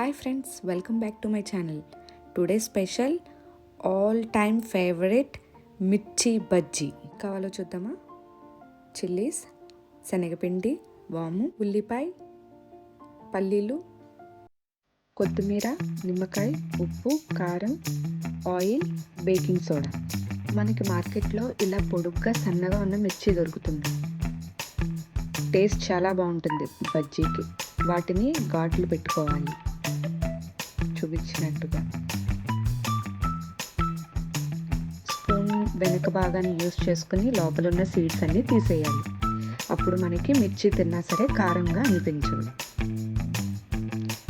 Hi friends, welcome back to my channel. Today special all time favourite మిర్చి బజ్జీ కావాలో చూద్దామా. Chillies, శనగపిండి, వాము, ఉల్లిపాయ, పల్లీలు, కొత్తిమీర, నిమ్మకాయ, ఉప్పు, కారం, ఆయిల్, బేకింగ్ సోడా. మనకి మార్కెట్లో ఇలా పొడుగ్గా సన్నగా ఉన్న మిర్చి దొరుకుతుంది. టేస్ట్ చాలా బాగుంటుంది బజ్జీకి. వాటిని ఘాట్లు పెట్టుకోవాలి చూపించినట్టుగా. స్పూన్ వెనుక భాగాన్ని యూస్ చేసుకుని లోపల ఉన్న సీడ్స్ అన్నీ తీసేయాలి. అప్పుడు మనకి మిర్చి తిన్నా సరే కారంగా అనిపించదు.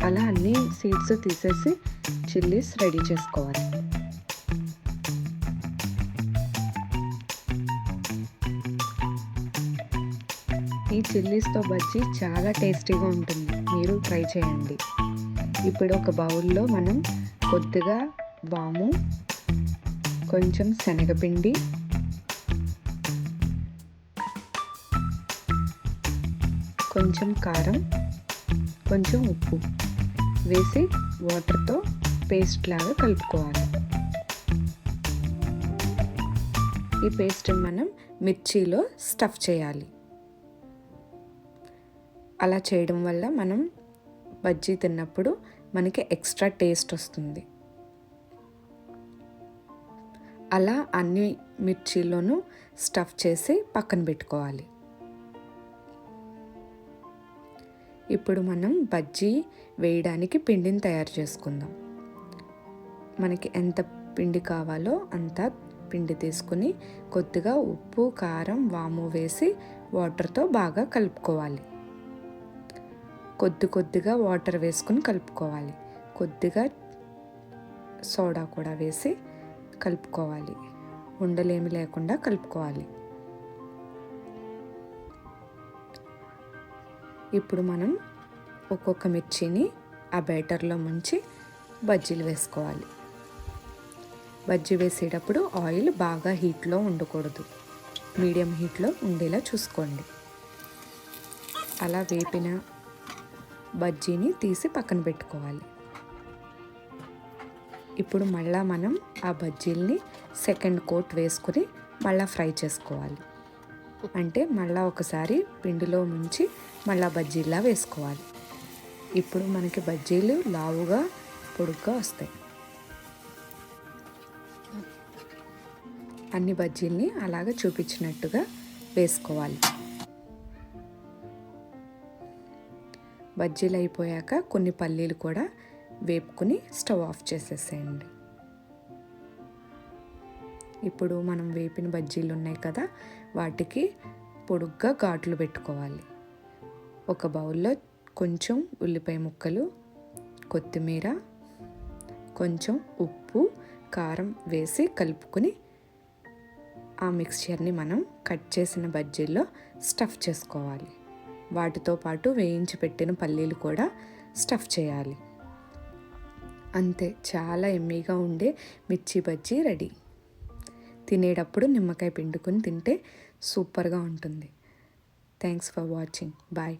అలా అన్ని సీడ్స్ తీసేసి చిల్లీస్ రెడీ చేసుకోవాలి. ఈ చిల్లీస్తో బజ్జీ చాలా టేస్టీగా ఉంటుంది, మీరు ట్రై చేయండి. ఇప్పుడు ఒక బౌల్లో మనం కొద్దిగా వాము, కొంచెం శనగపిండి, కొంచెం కారం, కొంచెం ఉప్పు వేసి వాటర్తో పేస్ట్ లాగా కలుపుకోవాలి. ఈ పేస్ట్ని మనం మిర్చిలో స్టఫ్ చేయాలి. అలా చేయడం వల్ల మనం బజ్జీ తిన్నప్పుడు మనకి ఎక్స్ట్రా టేస్ట్ వస్తుంది. అలా అన్ని మిర్చిలోనూ స్టఫ్ చేసి పక్కన పెట్టుకోవాలి. ఇప్పుడు మనం బజ్జీ వేయడానికి పిండిని తయారు చేసుకుందాం. మనకి ఎంత పిండి కావాలో అంత పిండి తీసుకుని కొద్దిగా ఉప్పు, కారం, వాము వేసి వాటర్తో బాగా కలుపుకోవాలి. కొద్దిగా వాటర్ వేసుకుని కలుపుకోవాలి. కొద్దిగా సోడా కూడా వేసి కలుపుకోవాలి. ఉండలేమి లేకుండా కలుపుకోవాలి. ఇప్పుడు మనం ఒక్కొక్క మిర్చిని ఆ బ్యాటర్లో ముంచి బజ్జీలు వేసుకోవాలి. బజ్జీ వేసేటప్పుడు ఆయిల్ బాగా హీట్లో ఉండకూడదు, మీడియం హీట్లో ఉండేలా చూసుకోండి. అలా వేపిన బజ్జీని తీసి పక్కన పెట్టుకోవాలి. ఇప్పుడు మళ్ళా మనం ఆ బజ్జీల్ని సెకండ్ కోట్ వేసుకుని మళ్ళీ ఫ్రై చేసుకోవాలి. అంటే మళ్ళీ ఒకసారి పిండిలో ముంచి మళ్ళీ బజ్జీలా వేసుకోవాలి. ఇప్పుడు మనకి బజ్జీలు లావుగా పొడుగ్గా వస్తాయి. అన్ని బజ్జీల్ని అలాగ చూపించినట్టుగా వేసుకోవాలి. బజ్జీలు అయిపోయాక కొన్ని పల్లీలు కూడా వేపుకుని స్టవ్ ఆఫ్ చేసేసేయండి. ఇప్పుడు మనం వేపిన బజ్జీలు ఉన్నాయి కదా, వాటికి పొడుగ్గా ఘాట్లు పెట్టుకోవాలి. ఒక బౌల్లో కొంచెం ఉల్లిపాయ ముక్కలు, కొత్తిమీర, కొంచెం ఉప్పు, కారం వేసి కలుపుకొని ఆ మిక్స్చర్ని మనం కట్ చేసిన బజ్జీల్లో స్టఫ్ చేసుకోవాలి. వాటితో పాటు వేయించి పెట్టిన పల్లీలు కూడా స్టఫ్ చేయాలి. అంతే, చాలా ఎమ్మీగా ఉండే మిర్చి బజ్జీ రెడీ. తినేటప్పుడు నిమ్మకాయ పిండుకొని తింటే సూపర్గా ఉంటుంది. Thanks for watching. బాయ్.